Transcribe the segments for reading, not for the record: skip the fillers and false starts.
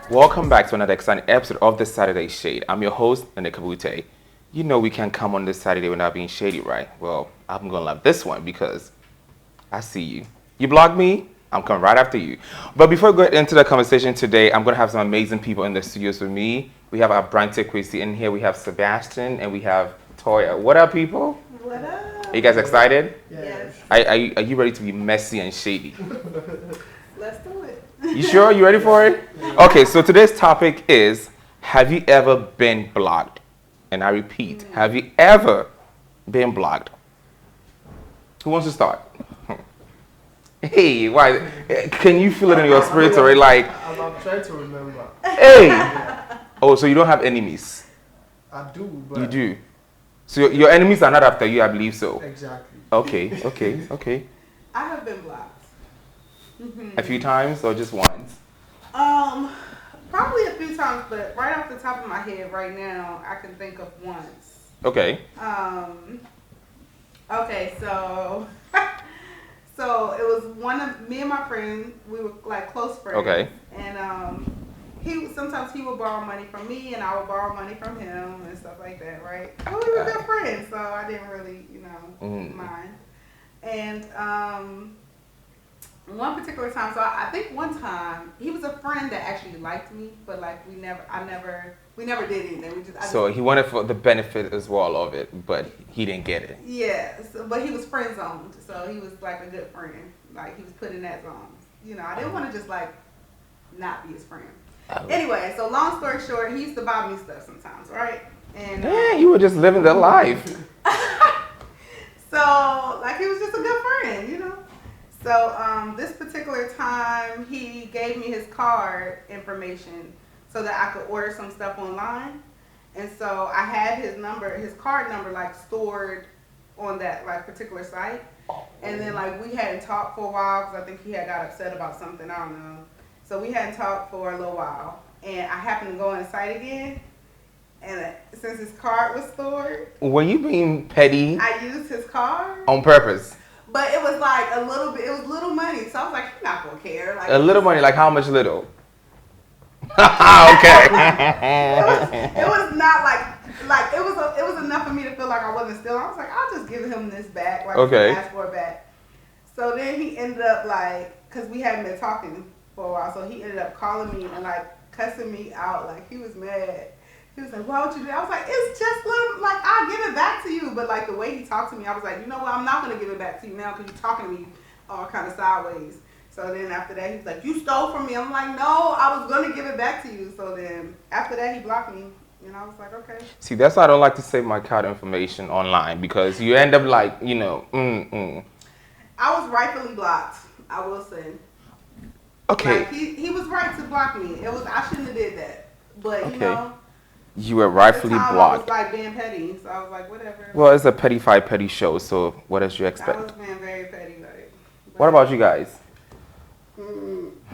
Welcome back to another exciting episode of the Saturday Shade. I'm your host, Nene Kabutey. You know we can't come on this Saturday without being shady, right? Well, I'm gonna love this one because I see you. You blocked me, I'm coming right after you. But before we get into the conversation today, I'm gonna have some amazing people in the studios with me. We have Abrantie Kwesi in here, we have Sebastien, and we have Toya. What up, people? What up? Are you guys excited? Yes. Are you ready to be messy and shady? Let's do it. You sure? You ready for it? Okay, so today's topic is, have you ever been blocked? And I repeat, have you ever been blocked? Who wants to start? Hey, why? Can you feel it in your spirit or like? I'm trying to remember. Hey! Oh, so you don't have enemies? I do, but... You do? So your enemies are not after you, I believe so. Exactly. Okay. I have been blocked. A few times or just once? Probably a few times, but right off the top of my head right now, I can think of once. Okay. Okay, so so it was one of me and my friend. We were like close friends. Okay. And sometimes he would borrow money from me, and I would borrow money from him and stuff like that, right? Well, we were good friends, so I didn't really, mind. And one particular time, so I think one time he was a friend that actually liked me, but like we never did anything. So he wanted for the benefit as well of it, but he didn't get it. Yeah, but he was friend zoned, so he was like a good friend. Like he was put in that zone. I didn't want to just like not be his friend. Oh. Anyway, so long story short, he used to buy me stuff sometimes, right? And yeah, you were just living the life. So like he was just a good friend, So this particular time, he gave me his card information so that I could order some stuff online. And so I had his card number like stored on that like particular site. And then like we hadn't talked for a while because I think he had got upset about something, I don't know. So we hadn't talked for a little while. And I happened to go on the site again. And since his card was stored. Were you being petty? I used his card. On purpose? But it was like a little bit, it was little money. So I was like, he's not going to care. Like, a little money, like how much little? Okay. it was not like it was enough for me to feel like I wasn't stealing. I was like, I'll just give him this back. Like, okay. Ask for it back. So then he ended up like, because we hadn't been talking for a while, so he ended up calling me and like cussing me out. Like he was mad. He was like, why would you do that? I was like, it's just little, like, I'll give it back to you. But like the way he talked to me, I was like, you know what? I'm not going to give it back to you now because you're talking to me all kind of sideways. So then after that, he was like, you stole from me. I'm like, no, I was going to give it back to you. So then after that, he blocked me. And I was like, okay. See, that's why I don't like to save my card information online because you end up like, I was rightfully blocked, I will say. Okay. Like, he was right to block me. I shouldn't have did that. But, okay. You were rightfully blocked. I was like being petty, so I was like, whatever. Well, it's a petty fight, petty show, so what else you expect? I was being very petty, like. What about you guys?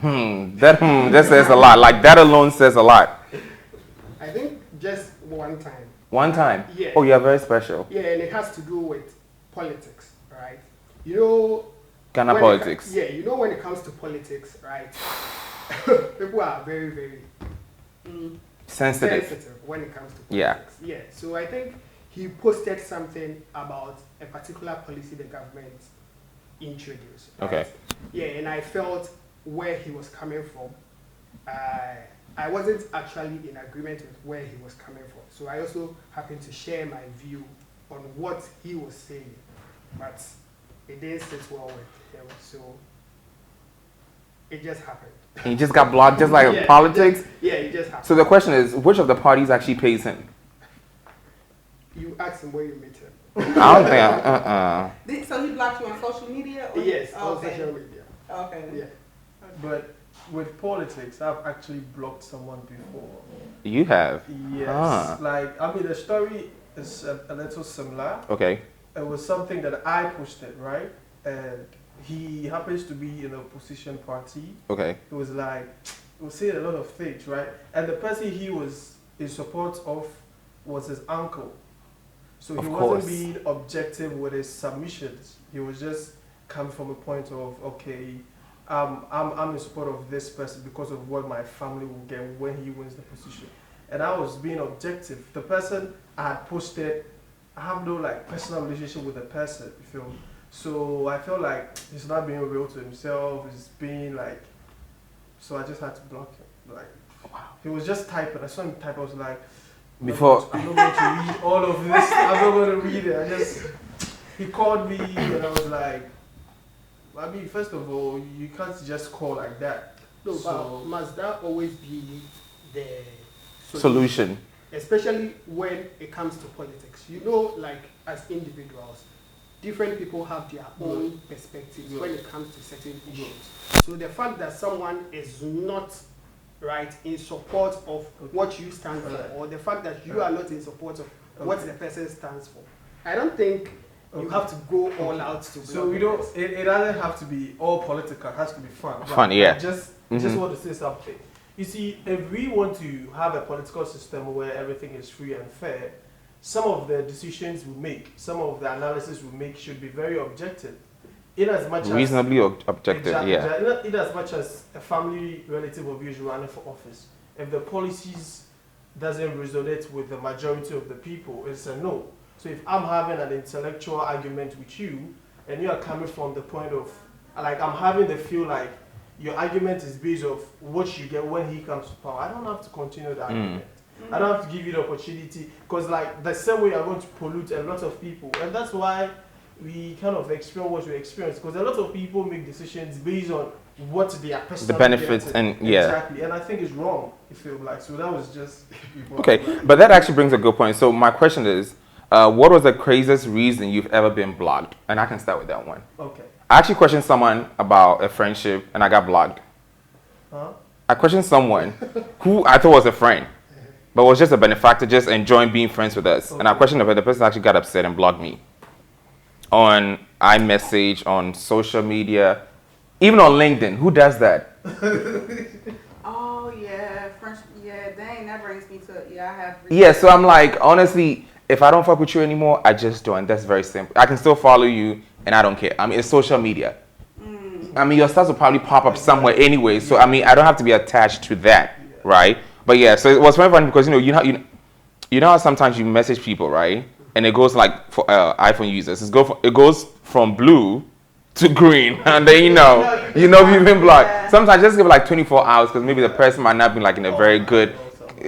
That says a lot. Like that alone says a lot. I think just one time. One time? Yeah. Oh, you're very special. Yeah, and it has to do with politics, right? Ghana politics. When it comes to politics, right? People are very, very sensitive when it comes to politics. Yeah. So I think he posted something about a particular policy the government introduced. Right? Okay. Yeah, and I felt where he was coming from. I wasn't actually in agreement with where he was coming from. So I also happened to share my view on what he was saying, but it didn't sit well with him. So it just happened. And he just got blocked, just like politics? It just happened. So the question is, which of the parties actually pays him? You asked him where you met him. I don't think, So he blocked you on social media? Or yes, on social media. Okay. Yeah. But with politics, I've actually blocked someone before. You have? Yes. Like, the story is a little similar. Okay. It was something that I posted, right? And he happens to be in a opposition party. Okay. It was like, he was saying a lot of things, right? And the person he was in support of was his uncle. So he wasn't being objective with his submissions. He was just coming from a point of, okay, I'm in support of this person because of what my family will get when he wins the position. And I was being objective. The person I had posted, I have no like personal relationship with the person, you feel. So I felt like he's not being real to himself. He's being like, so I just had to block him. Like, wow. He was just typing. I saw him type. I was like, before I'm not going to read all of this. I'm not going to read it. He called me and I was like, I mean, first of all, you can't just call like that. No, so, but must that always be the solution? Especially when it comes to politics. You know, like as individuals, different people have their own perspectives when it comes to certain issues. So the fact that someone is not right in support of what you stand for, or the fact that you are not in support of what the person stands for, I don't think you have to go all out to. So we don't. It doesn't have to be all political. It has to be fun. Fun, yeah. Just want to say something. You see, if we want to have a political system where everything is free and fair, some of the decisions we make, some of the analysis we make should be very objective. In as much reasonably objective, exactly, yeah. In as much as a family relative of yours running for office, if the policies doesn't resonate with the majority of the people, it's a no. So if I'm having an intellectual argument with you, and you are coming from the point of, like, I'm having the feel like your argument is based off what you get when he comes to power, I don't have to continue the argument. I don't have to give you the opportunity, because like the same way you're going to pollute a lot of people, and that's why we kind of experience what we experience, because a lot of people make decisions based on what they are personally the benefits getting. and yeah, exactly, and I think it's wrong. You feel like, so that was just okay. But that actually brings a good point. So my question is, what was the craziest reason you've ever been blocked? And I can start with that one. Okay. I actually questioned someone about a friendship and I got blocked. Huh? I questioned someone who I thought was a friend, but was just a benefactor, just enjoying being friends with us. Okay. And I questioned her, the person actually got upset and blocked me. On iMessage, on social media, even on LinkedIn. Who does that? Oh, yeah. French, yeah, dang, that brings me to, I have. Yeah, so I'm like, honestly, if I don't fuck with you anymore, I just don't. That's very simple. I can still follow you, and I don't care. I mean, it's social media. I mean, your stuff will probably pop up somewhere anyway. So, I mean, I don't have to be attached to that, right? But yeah, so it was very funny because, you know how sometimes you message people, right? And it goes like, for iPhone users, it goes from blue to green. And then, you've been blocked. Yeah. Sometimes just give it like 24 hours because maybe the person might not be like in a very good,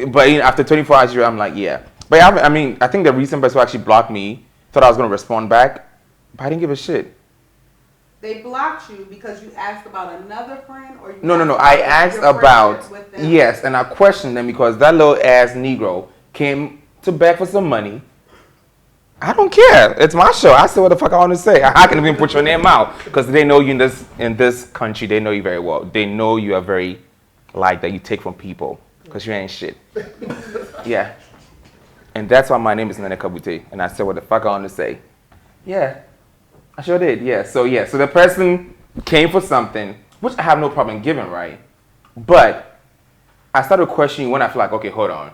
but after 24 hours, I'm like, yeah. But I mean, I think the recent person who actually blocked me thought I was going to respond back, but I didn't give a shit. They blocked you because you asked about another friend, or you No. I asked about, yes, and I questioned them because that little ass Negro came to beg for some money. I don't care. It's my show. I say what the fuck I want to say. I can even put your name out because they know you in this country. They know you very well. They know you are very like that. You take from people because you ain't shit. Yeah. And that's why my name is Nene Kabutey. And I said what the fuck I want to say. Yeah. I sure did. Yeah. So the person came for something, which I have no problem giving, right? But I started questioning when I feel like, okay, hold on.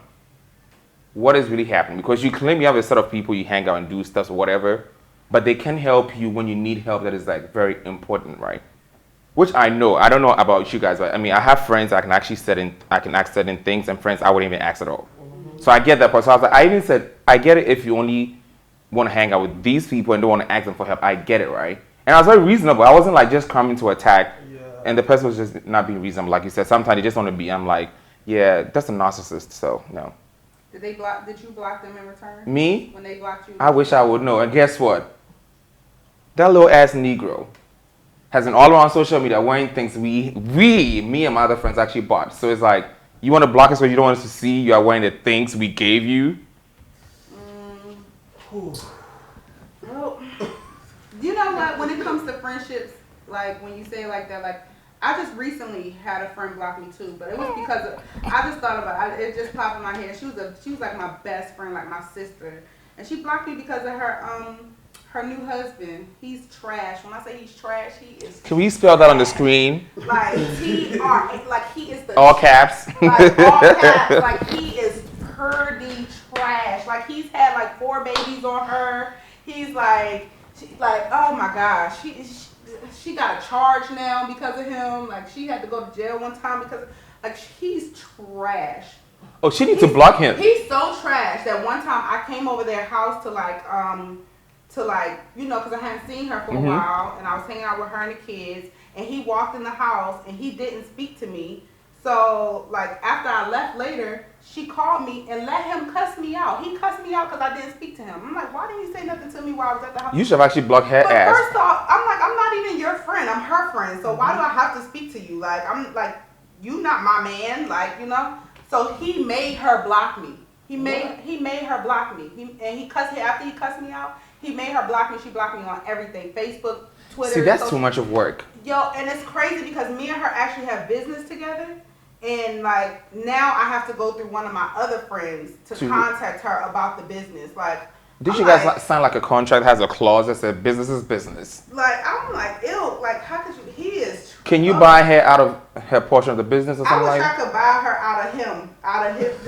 What is really happening? Because you claim you have a set of people you hang out and do stuff or whatever, but they can help you when you need help that is like very important, right? Which I know. I don't know about you guys, but I mean, I have friends I can actually ask certain things, and friends I wouldn't even ask at all. So I get that part. So I was like, I even said, I get it if you only want to hang out with these people and don't want to ask them for help. I get it, right? And I was very reasonable. I wasn't like just coming to attack, and the person was just not being reasonable. Like you said, sometimes they just want to be. I'm like, yeah, that's a narcissist. So no. Did you block them in return? Me? When they blocked you? I wish I would know. And guess what? That little ass Negro has been all around social media wearing things me and my other friends actually bought. So it's like, you want to block us so you don't want us to see you are wearing the things we gave you? Well, you know what? When it comes to friendships, like when you say it like that, like I just recently had a friend block me too, but it was because I just thought about it. It just popped in my head. She was like my best friend, like my sister, and she blocked me because of her new husband. He's trash. When I say he's trash, he is. Can we spell that on the screen? Like TR, like he is the all caps. Like all caps. Like he is purdy trash. Like he's had like 4 babies on her. He's like oh my gosh, she got a charge now because of him. Like she had to go to jail one time because like he's trash. Oh, she needs to block him. He's so trash that one time I came over their house to like you know, because I hadn't seen her for a while, and I was hanging out with her and the kids, and he walked in the house and he didn't speak to me. So like after I left later, she called me and let him cuss me out. He cussed me out because I didn't speak to him. I'm like, why didn't you say nothing to me while I was at the house? You should have actually blocked her but ass. First off, I'm like, I'm not even your friend. I'm her friend. So why do I have to speak to you? Like I'm like, you not my man. Like, you know. So he made her block me. He made her block me. After he cussed me out, he made her block me. She blocked me on everything. Facebook, Twitter. See, that's too much of work. Yo, and it's crazy because me and her actually have business together. And like now I have to go through one of my other friends to contact her about the business. Like, did you guys sign like a contract that has a clause that says business is business? Like, I'm like, ew, like how could you? He is. Can you buy her out of her portion of the business or something like that? I wish I could buy her out of him,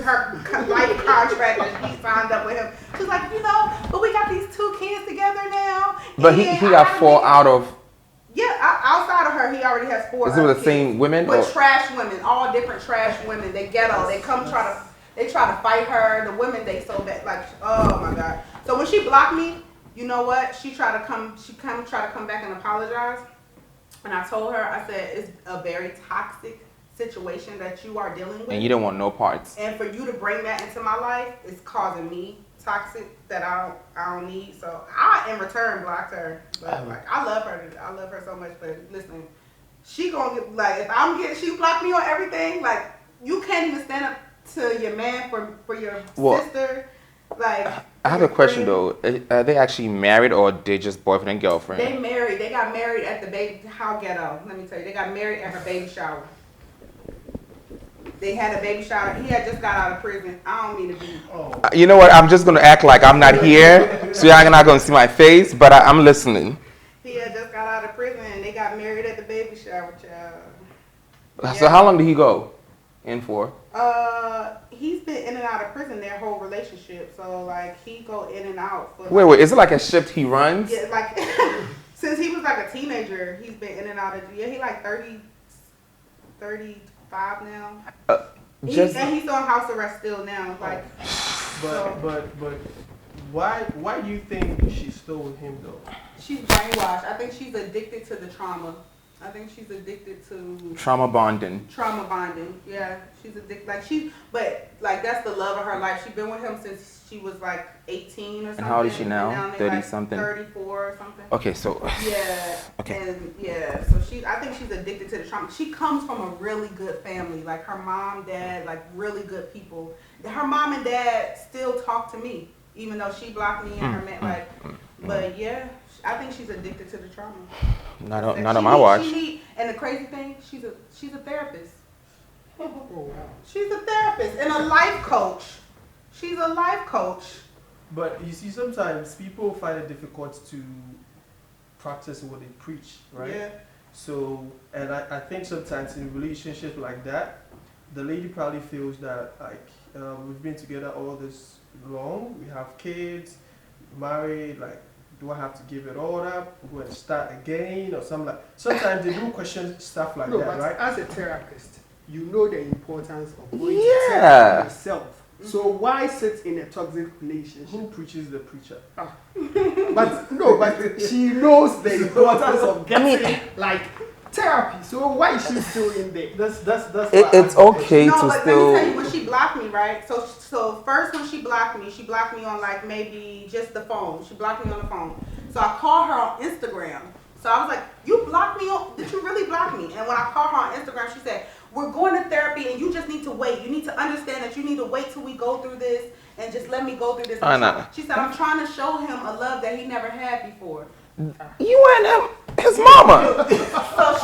her life contract that he signed up with him. She's like, you know, but we got these 2 kids together now. But he got 4 out of. Yeah, outside of her, he already has 4. Is it with the same women? With trash women, all different trash women. They ghetto. They come try to fight her. The women they so bad. Like, oh my God. So when she blocked me, you know what? She tried to come back and apologize. And I told her, I said, it's a very toxic situation that you are dealing with. And you don't want no parts. And for you to bring that into my life is causing me toxic that I don't need. So I in return blocked her. But like I love her so much. But listen, she gonna get like if she blocked me on everything. Like you can't even stand up to your man for your sister. Like I have a question though. Are they actually married or they just boyfriend and girlfriend? They married. They got married at the baby. How ghetto? Let me tell you. They got married at her baby shower. They had a baby shower. He had just got out of prison. I don't mean to be. You know what? I'm just gonna act like I'm not here, so y'all not gonna see my face. But I'm listening. He had just got out of prison, and they got married at the baby shower, child. So how long did he go in for? He's been in and out of prison their whole relationship. So like he go in and out. For Wait, is it like a shift he runs? Yeah, like since he was like a teenager, he's been in and out of. Yeah, he like 35 now. And he's on house arrest still now. Like, but why do you think she's still with him though? She's brainwashed. I think she's addicted to the trauma. I think she's addicted to trauma bonding. Trauma bonding, yeah. She's addicted. Like that's the love of her life. She's been with him since she was like 18 or something. And how old is she now? 30 like something. 34 or something. Okay, so. Yeah. Okay. And yeah, so I think she's addicted to the trauma. She comes from a really good family. Like her mom, dad, like really good people. Her mom and dad still talk to me, even though she blocked me and her man. Like, but yeah. I think she's addicted to the trauma. Not on my watch. And the crazy thing, she's a therapist. Oh, wow. She's a therapist and a life coach. She's a life coach. But you see, sometimes people find it difficult to practice what they preach, right? Yeah. So, and I think sometimes in relationships like that, the lady probably feels that like we've been together all this long, we have kids, married, like. Do I have to give it all up? Go and start again or something like? Sometimes they do question stuff like that, but right? As a therapist, you know the importance of going to therapy yourself. So why sit in a toxic relationship? Who preaches the preacher? But she knows the importance of getting like therapy. So why is she still in there? It's okay to but still. Let me tell you, when she blocked me, right? So first when she blocked me on like maybe just the phone. She blocked me on the phone. So I called her on Instagram. So I was like, you blocked me on, did you really block me? And when I called her on Instagram, she said, we're going to therapy and you just need to wait. You need to understand that you need to wait till we go through this and just let me go through this. She said, I'm trying to show him a love that he never had before. You and him, his mama. So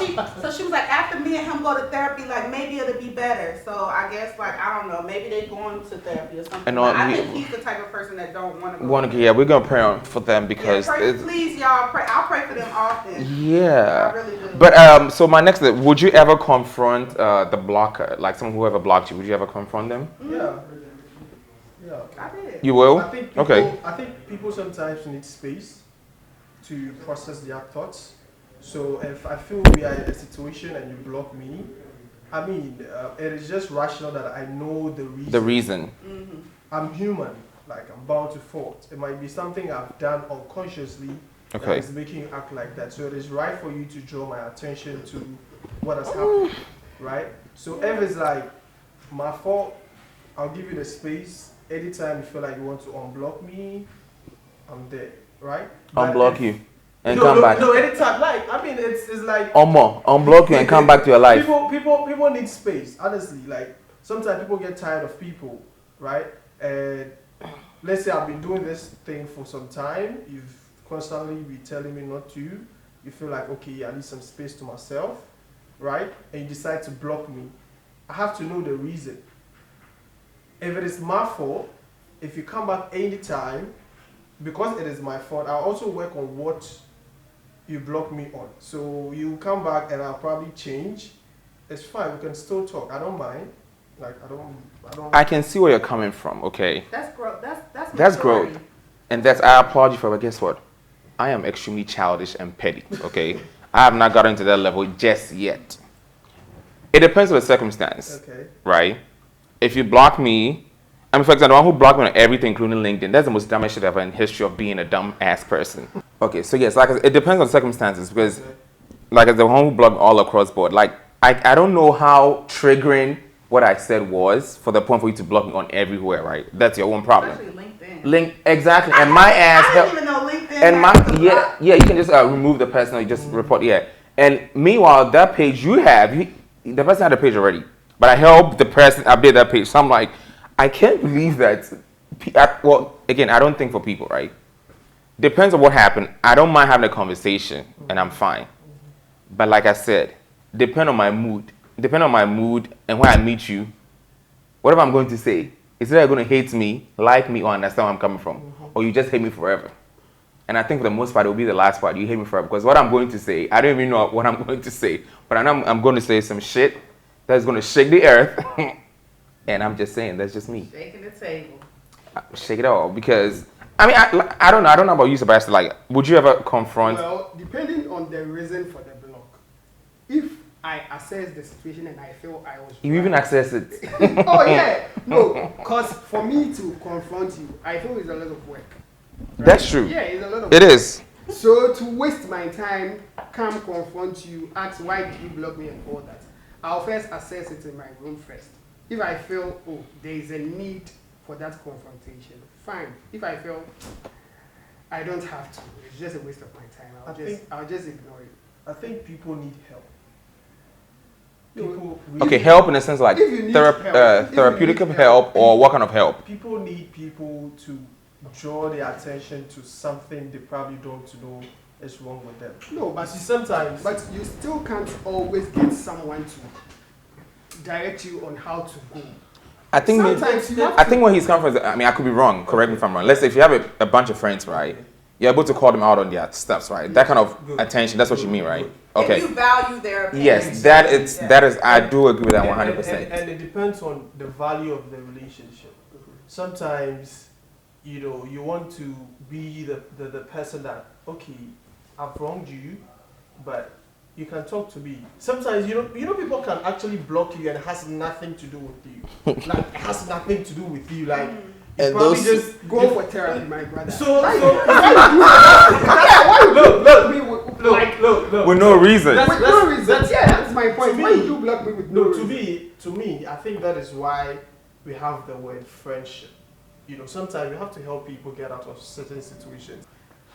she was like, after me and him go to therapy, like maybe it'll be better. So I guess like I don't know, maybe they going to therapy or something. I think he's the type of person that don't want to go. Yeah, we're gonna pray for them because. Please, y'all pray. I'll pray for them often. Yeah. I really do. But so my next, would you ever confront the blocker, like someone who ever blocked you? Would you ever confront them? Yeah. Yeah. I did. You will? I think people sometimes need space to process their thoughts. So if I feel we are in a situation and you block me, I mean, it is just rational that I know the reason. The reason. Mm-hmm. I'm human, like I'm bound to fault. It might be something I've done unconsciously that Okay. is making you act like that. So it is right for you to draw my attention to what has happened, right? So if it's like my fault, I'll give you the space. Anytime you feel like you want to unblock me, I'm there, right? But Unblock if- you and come back. No, anytime. Like, I mean, it's like Unblock you and come back to your life. People need space. Honestly, like sometimes people get tired of people, right? And let's say I've been doing this thing for some time. You've constantly been telling me not to. You feel like, okay, I need some space to myself, right? And you decide to block me. I have to know the reason. If it is my fault, if you come back anytime, because it is my fault, I'll also work on what you block me on. So you come back and I'll probably change. It's fine, we can still talk. I don't mind. Like I don't I can see where you're coming from, okay? That's growth. That's growth. maturity. And that's, I applaud you for it, but guess what? I am extremely childish and petty, okay? I have not gotten to that level just yet. It depends on the circumstance, Okay. right? If you block me, I mean, for example, the one who blocked me on everything, including LinkedIn, that's the most dumbest shit ever in history of being a dumb ass person. Okay, so yes, like it depends on circumstances because, like, as the one who blocked all across board, like, I don't know how triggering what I said was for the point for you to block me on everywhere, right? That's your own problem. Especially LinkedIn. Exactly, and my ass. I didn't even know LinkedIn. And my had to block. you can just remove the person or you just report And meanwhile, that page you have, the person had a page already, but I helped the person update that page. So I'm like, I can't believe that. Well, again, I don't think for people, right? Depends on what happened. I don't mind having a conversation, and I'm fine. But like I said, depend on my mood. Depend on my mood and when I meet you, whatever I'm going to say, is either going to hate me, like me, or understand where I'm coming from, or you just hate me forever. And I think for the most part, it will be the last part. You hate me forever. Because what I'm going to say, I don't even know what I'm going to say. But I know I'm going to say some shit that's going to shake the earth. And I'm just saying, that's just me. Shaking the table. Shake it all. Because, I mean, I don't know. I don't know about you, Sebastian. Like, would you ever confront? Well, depending on the reason for the block. If I assess the situation and I feel I was You even access it. Oh, yeah. No, because for me to confront you, I feel it's a lot of work. Right? That's true. Yeah, it's a lot of It work. is. So to waste my time, come confront you, ask why did you block me and all that. I'll first assess it in my room first. If I feel, oh, there is a need for that confrontation, fine. If I feel I don't have to, it's just a waste of my time, I'll just ignore it. I think people need help. Okay, help in the sense like If you need help, therapeutic if you need help or what kind of help? People need people to draw their attention to something they probably don't know is wrong with them. No, But but see, sometimes you still can't always get someone to direct you on how to go. I think Sometimes you have I think when he's coming from, I mean, I could be wrong. Correct me if I'm wrong. Let's say if you have a bunch of friends, right? You're able to call them out on their stuffs, right? That kind of attention. That's what you mean, right? Okay. If you value their opinion. Yes, that is. I do agree with that 100%. And it depends on the value of the relationship. Sometimes, you want to be the person that, okay, I've wronged you, but you can talk to me. Sometimes, people can actually block you and it has nothing to do with you. Like, it has nothing to do with you. Like, And probably those- just Go for therapy, my brother. Look. With no reason. With no reason. That's my point. To Why me- did you block me with no reason? To me, I think that is why we have the word friendship. Sometimes you have to help people get out of certain situations.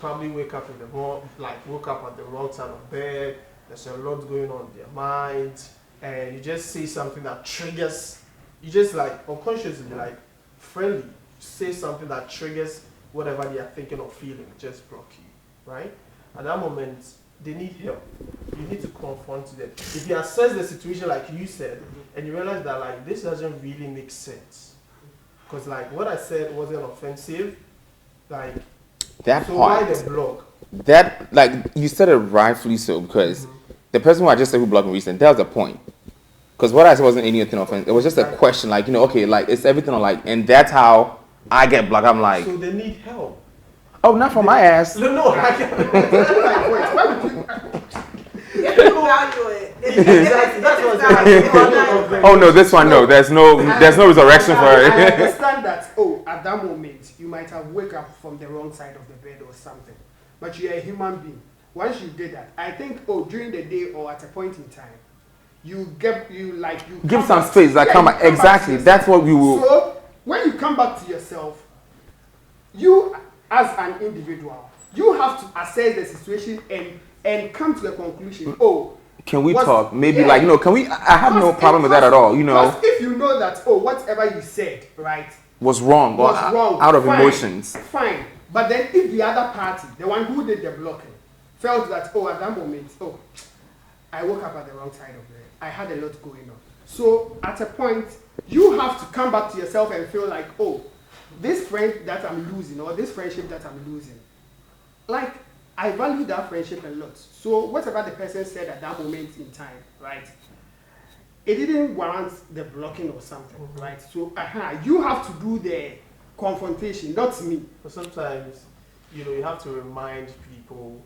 Probably woke up at the wrong time of bed. There's a lot going on in their minds, and you just say something that triggers. You just like unconsciously, like friendly, say something that triggers whatever they are thinking or feeling. Just block you, right? At that moment, they need help. You need to confront them. If you assess the situation like you said, and you realize that like this doesn't really make sense, because like what I said wasn't offensive, like That so why part. the block? That, like, you said it rightfully so, because the person who I just said who blocked me recently, that was the point. Because what I said wasn't anything offensive. It was just a question, like, okay, like, it's everything on, like, and that's how I get blocked. I'm like, So they need help. oh, not from my ass. No, like, value it. Exactly. That's what I'm saying. Oh no, this one no. There's no resurrection for I it. understand that. Oh, at that moment you might have woke up from the wrong side of the bed or something, but you're a human being. Once you did that, I think during the day or at a point in time, you Give some space. Like come back. Exactly. That's what we will. So when you come back to yourself, you as an individual, you have to assess the situation and come to a conclusion. Oh, can we talk? Maybe like can we? I have no problem with that at all. Because if you know that whatever you said was wrong or out of emotions. Fine, but then if the other party, the one who did the blocking, felt that at that moment, I woke up at the wrong side of it. I had a lot going on. So at a point, you have to come back to yourself and feel like, this friend that I'm losing or this friendship that I'm losing, like I value that friendship a lot. So whatever the person said at that moment in time, it didn't warrant the blocking or something, right? So you have to do the confrontation, not me. But sometimes, you have to remind people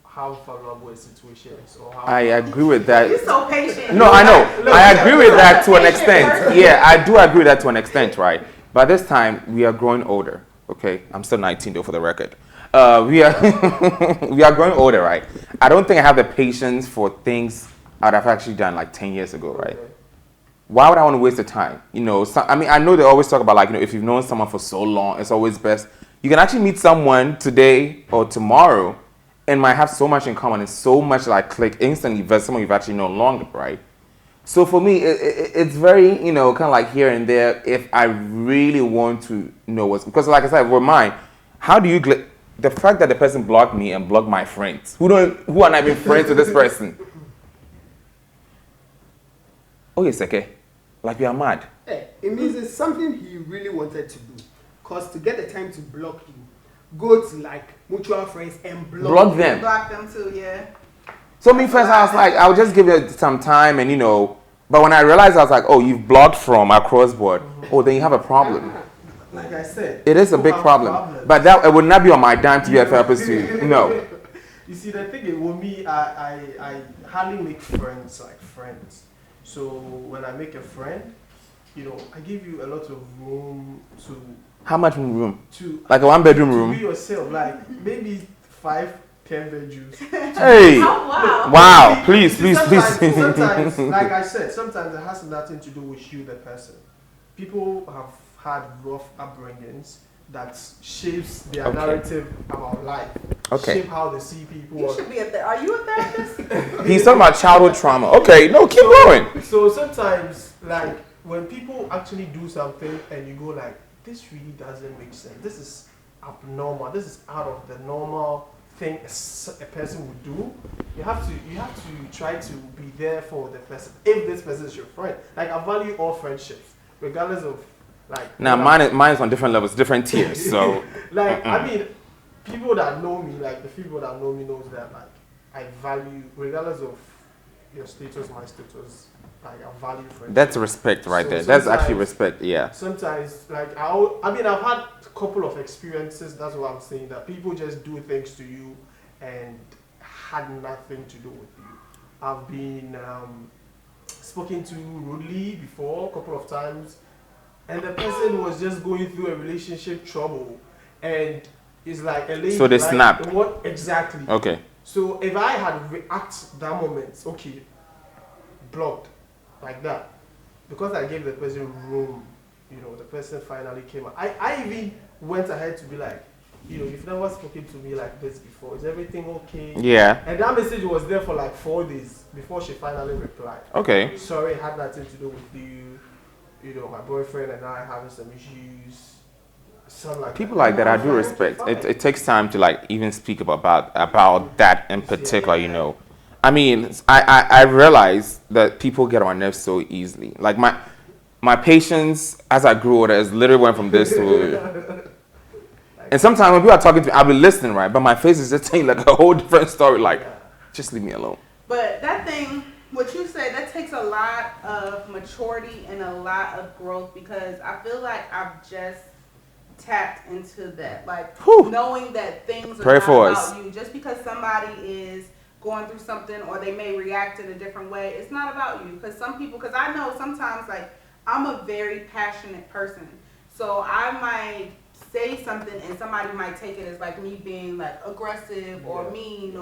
how vulnerable a situation is, or how. I agree with that. You're so patient. No, I know. I agree with that to an extent. Yeah, I do agree with that to an extent, right? By this time, we are growing older. Okay, I'm still 19 though, for the record. We are we are growing older, right? I don't think I have the patience for things I'd have actually done like 10 years ago, right? Okay. Why would I want to waste the time? I know they always talk about if you've known someone for so long, it's always best. You can actually meet someone today or tomorrow and might have so much in common and so much click instantly versus someone you've actually known longer, right? So for me, it's very, kind of like here and there if I really want to know what's, because like I said, with mine, how do you, the fact that the person blocked me and blocked my friends, who are not even friends with this person. It's okay. Like we are mad. It means it's something he really wanted to do. Because to get the time to block you, go to mutual friends and block them. Block them too, yeah. So me first, I was like, I'll just give it some time and but when I realized, I was like, you've blocked from across board. Then you have a problem. Like I said, it is a big problem. But that it would not be on my dime to be a therapist too. No. You see, the thing is, with me, I hardly make friends like friends. So when I make a friend, I give you a lot of room to. How much room? To like a 1-bedroom room. To be yourself, like maybe 5-10 bedrooms. Hey! Oh, wow. Wow! Please. Sometimes, like I said, sometimes it has nothing to do with you, the person. People have had rough upbringings that shapes their narrative about life. Okay. Shape how they see people. You should be Are you a therapist? He's talking about childhood trauma. Okay, no, keep going. So sometimes, when people actually do something and you go this really doesn't make sense. This is abnormal. This is out of the normal thing a person would do. You have to try to be there for the person. If this person is your friend, I value all friendships, regardless of Now mine is on different levels, different tiers. So I mean, people that know me, the people that know me knows that I value, regardless of your status, my status. I value friendship. That's respect right there. That's actually respect, yeah. Sometimes, I've had a couple of experiences, that's what I'm saying, that people just do things to you and had nothing to do with you. I've been spoken to rudely before, a couple of times, and the person was just going through a relationship trouble, and it's like a lady. So they snapped. What exactly? Okay. So if I had reacted that moment, okay, blocked. Like that, because I gave the person room, the person finally came out. I even went ahead to be like, you've never spoken to me like this before. Is everything okay? Yeah. And that message was there for 4 days before she finally replied. Okay. Sorry, it had nothing to do with you. My boyfriend and I having some issues. People like that, I do respect. It takes time to even speak about that in particular, I mean, I realize that people get on my nerves so easily. Like my patience as I grew older is literally went from this to. And sometimes when people are talking to me, I'll be listening, right? But my face is just saying a whole different story. Just leave me alone. But that thing, what you said, that takes a lot of maturity and a lot of growth, because I feel like I've just tapped into that, knowing that things are not about you. Just because somebody is going through something, or they may react in a different way. It's not about you, because I know sometimes, like, I'm a very passionate person, so I might say something and somebody might take it as like me being like aggressive or mean,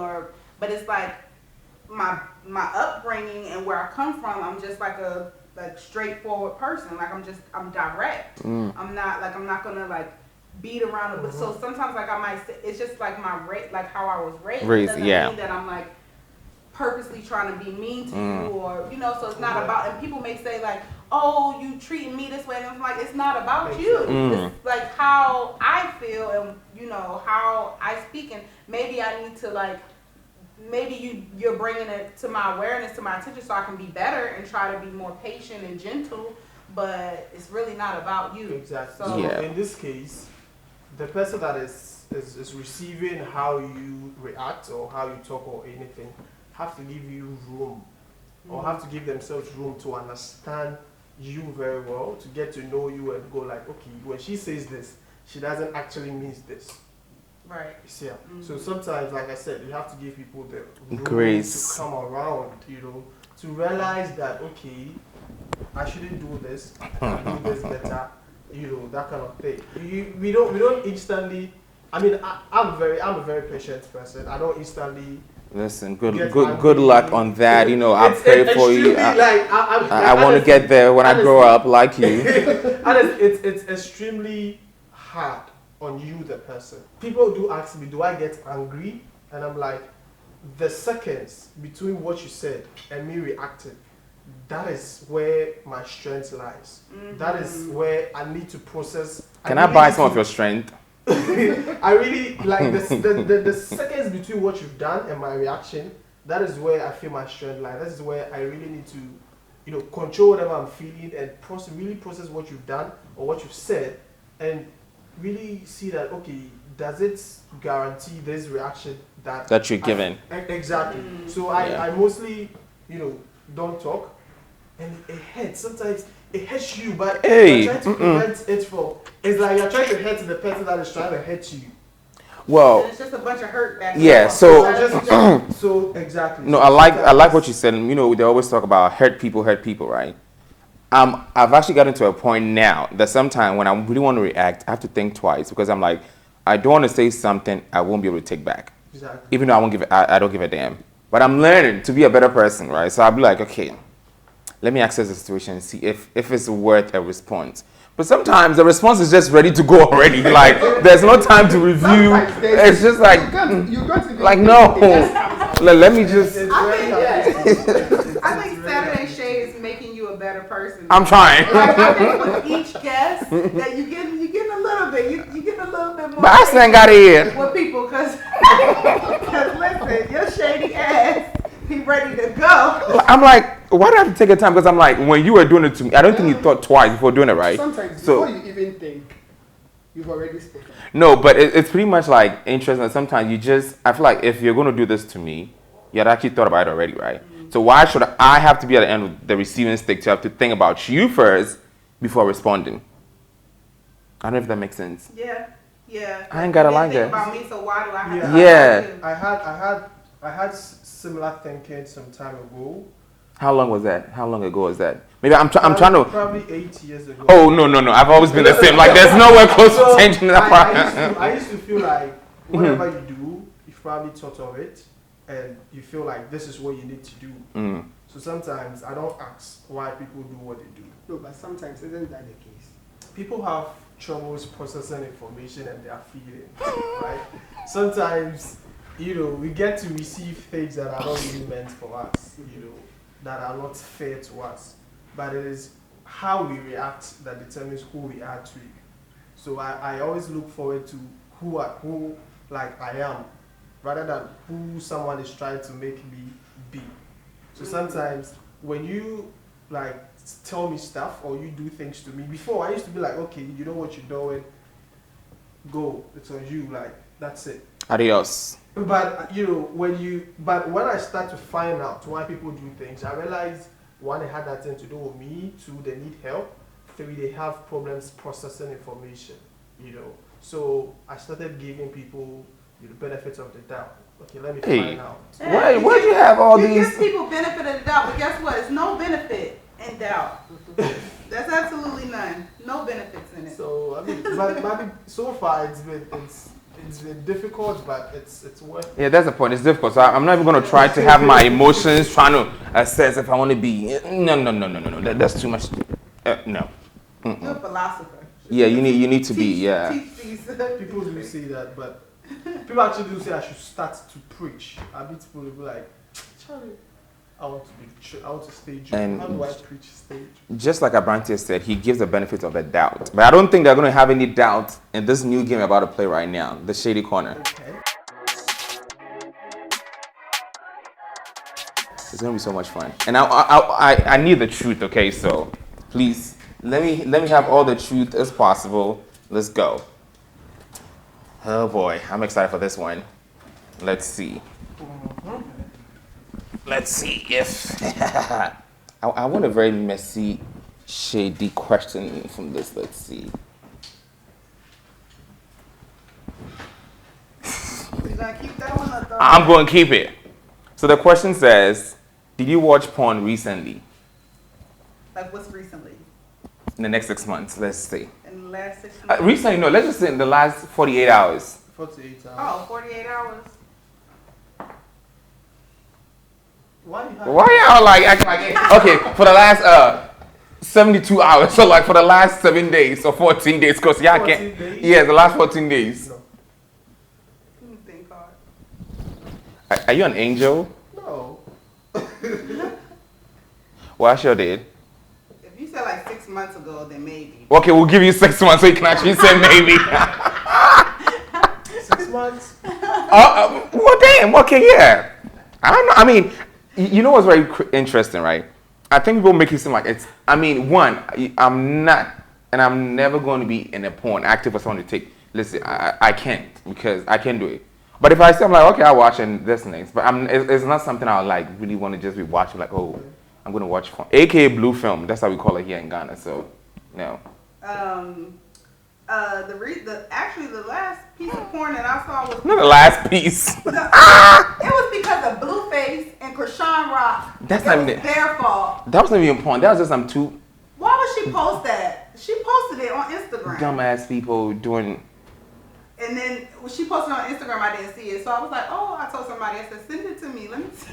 but it's like my upbringing and where I come from. I'm just like a straightforward person. Like I'm direct. I'm not gonna like beat around it. So sometimes like I might say, it's just like like how I was raised. It doesn't mean that I'm like purposely trying to be mean to you, or so it's not about, and people may say like, oh, you treating me this way, and I'm like, it's not about you. It's like how I feel and how I speak, and maybe I need to like, maybe you're bringing it to my awareness, to my attention, so I can be better and try to be more patient and gentle, but it's really not about you. Exactly. So in this case, the person that is receiving how you react or how you talk or anything have to give you room, or have to give themselves room to understand you very well, to get to know you and go like, okay, when she says this, she doesn't actually mean this. Right. Yeah. So sometimes, like I said, you have to give people the room grace to come around, to realize that, okay, I shouldn't do this, I can do this better, that kind of thing. We don't instantly. I mean, I'm a very patient person. I don't instantly. Listen, good luck on that. I pray for you. I want to get there when I grow up like you. And it's extremely hard on you, the person. People do ask me, do I get angry? And I'm like, the seconds between what you said and me reacting, that is where my strength lies. That is where I need to process. Can I buy some of your strength? I really like the seconds between what you've done and my reaction. That is where I feel my strength lies. That is where I really need to, control whatever I'm feeling and really process what you've done or what you've said, and really see that, okay, does it guarantee this reaction that you're given? Exactly. So I mostly, don't talk, and it hurts. Sometimes it hurts you, but you're trying to prevent it from. It's like you're trying to hurt the person that is trying to hurt you. Well, and it's just a bunch of hurt back yeah. there. So exactly. No, I like what you said. And, they always talk about hurt people, right? I've actually gotten to a point now that sometimes when I really want to react, I have to think twice, because I'm like, I don't want to say something I won't be able to take back. Exactly. Even though I don't give a damn. But I'm learning to be a better person, right? So I'll be like, okay, let me access the situation and see if it's worth a response. But sometimes the response is just ready to go already. Like, there's no time to review. It's just like, like, no. Let me just. I think Saturday Shade is making you a better person. I'm trying. Like, I think with each guest that you getting a little bit. You get a little bit more. But I still got it with people, because listen, your shady ass, he ready to go. I'm like, why do I have to take a time? Because I'm like, when you were doing it to me, I don't think you thought twice before doing it, right? Sometimes before you even think, you've already spoken. No, but it's pretty much like interesting. Sometimes I feel like if you're going to do this to me, you had actually thought about it already, right? So why should I have to be at the end of the receiving stick to have to think about you first before responding? I don't know if that makes sense. Yeah. I ain't gotta like that. About me, so why do I have to I had similar thinking some time ago. How long was that? How long ago was that? Maybe I'm trying to. Probably 8 years ago. Oh no! I've always been the same. Like, there's nowhere close to changing that part. I used to feel like whatever you do, you've probably thought of it, and you feel like this is what you need to do. So sometimes I don't ask why people do what they do. No, but sometimes isn't that the case? People have troubles processing information and their feelings, right? Sometimes, we get to receive things that are not really meant for us, that are not fair to us. But it is how we react that determines who we are to. So I always look forward to who I am, rather than who someone is trying to make me be. So sometimes when you tell me stuff or you do things to me, before I used to be like, okay, you know what you're doing, go, it's on you, that's it. Adios. But when I start to find out why people do things, I realize, one, it had that thing to do with me, two, they need help, three, they have problems processing information, So I started giving people you the benefit of the doubt. Okay, let me Hey. find out. Yeah, Where do you have all you these? give people benefit of the doubt, but guess what? It's no benefit in doubt. There's absolutely none. No benefits in it. So I mean, but so far it's been difficult, but it's worth. Yeah, that's the point. It's difficult. So I'm not even going to try to have my emotions trying to assess if I want to be. No. That's too much. No. You're a philosopher. Yeah, you need to be. Yeah. Teach these People do say that, but people actually do say I should start to preach. I mean, people will be like, Charlie, I want to stage. And how do I preach stage? Just like Abrantie said, he gives the benefit of the doubt. But I don't think they're going to have any doubt in this new game about to play right now, the Shady Corner. Okay. It's going to be so much fun. And I need the truth, okay? So please, let me have all the truth as possible. Let's go. Oh boy, I'm excited for this one. Let's see. Let's see if I want a very messy, shady question from this. Let's see. You gonna keep that one or throw I'm it? going to keep it. So the question says, did you watch porn recently? Like what's recently? In the next 6 months, let's see. In the last 6 months? Recently, no, let's just say in the last 48 hours. 48 hours. Oh, 48 hours. Why you have? Why y'all like acting like okay, for the last 72 hours, so like for the last 7 days or 14 days, because y'all 14 can't. days? Yeah, the last 14 days. No. Let me think hard. Are you an angel? No. Well, I sure did. If you said like 6 months ago, then maybe. Okay, we'll give you 6 months so you can actually say maybe. 6 months. Well, damn. Okay, yeah. I don't know. I mean, you know what's very interesting, right? I think people make it seem like it's. I mean, one, I'm not, and I'm never going to be in a porn active for someone to take. Listen, I can't because I can't do it. But if I say I'm like, okay, I'll watch and this next, but it's not something I like really want to just be watching. Like, oh, I'm going to watch porn, aka blue film. That's how we call it here in Ghana. So, no. Actually the last piece of porn that I saw was Not the last piece. it was because of Blueface and Krishan Rock. That's it not was even- their fault. That wasn't even porn. That was just some two Why would she post that? She posted it on Instagram. dumbass people doing. And then when she posted it on Instagram, I didn't see it. So I was like, oh, I told somebody, I said, send it to me. Let me see.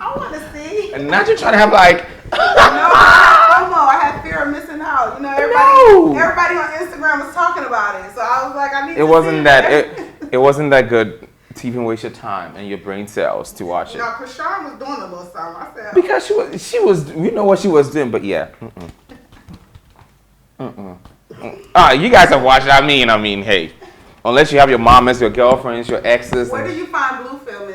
I want to see. And not you trying to have like. No, I had FOMO. I had fear of missing out. You know, everybody on Instagram was talking about it. So I was like, I need It to wasn't see that. It wasn't that good to even waste your time and your brain cells to watch it. No, Krishan was doing a little something. I said, Because she was, you know what she was doing, but yeah. You guys have watched it. I mean, hey, unless you have your mamas, your girlfriends, your exes where do you find blue film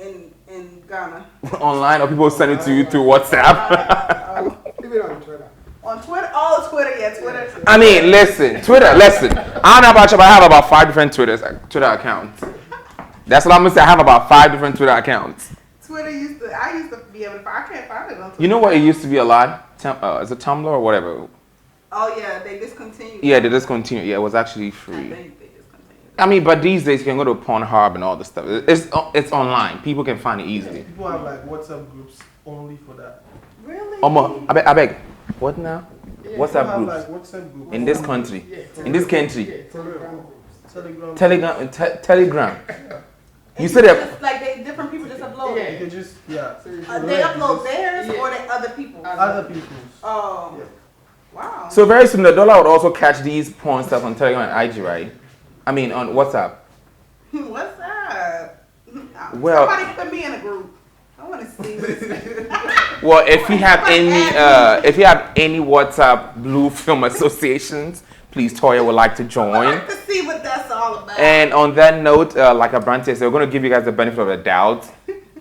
in Ghana? online, or people send it to you through WhatsApp. Even on Twitter. On Twitter? Oh, Twitter, yeah, Twitter. I mean, listen, Twitter, listen. I don't know about you, but I have about 5 different Twitter accounts. That's what I'm gonna say. I have about 5 different Twitter accounts. Twitter I used to be able to find, I can't find it on Twitter. You know what? It used to be a lot. Is it Tumblr or whatever? Oh yeah, they discontinued. Yeah, they discontinued. Yeah, it was actually I free. think they discontinued. I mean, but these days you can go to Pornhub and all this stuff. It's online. People can find it easily. People have like WhatsApp groups only for that. Really? I beg. What now? Yeah, WhatsApp people groups have, like, WhatsApp groups in this only. country. Yeah, In this country. Yeah, Telegram groups. Telegram. Telegram. And You said that. just, like different people just upload Yeah. it. You can just So you They upload theirs Yeah. or they other people's. other people's. Oh, Yeah. wow. So very soon the dollar would also catch these porn stuff on Telegram and IG, right? I mean on WhatsApp. What's up? Well- Somebody put me in a group. I want to see this. Well, if you have any WhatsApp Blue Film Associations, please Toya would like to I'd join. like to see what that's all about. And on that note, like Abrantie said, we're going to give you guys the benefit of the doubt.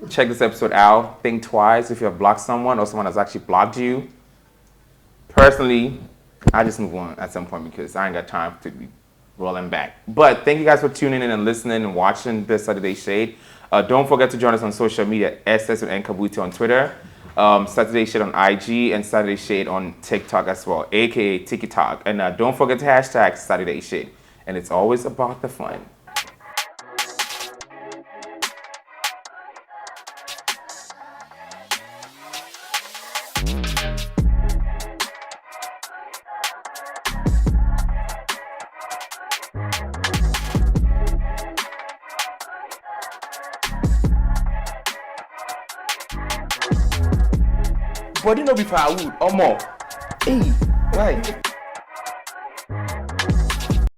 Check this episode out. Think twice if you have blocked someone or someone has actually blocked you. Personally, I just move on at some point because I ain't got time to be rolling back. But thank you guys for tuning in and listening and watching this Saturday Shade. Don't forget to join us on social media, SS and Kabutey on Twitter, Saturday Shade on IG, and Saturday Shade on TikTok as well, aka TikTok. And don't forget to hashtag Saturday Shade. and it's always about the fun. Body no be firewood or more. Hey, right.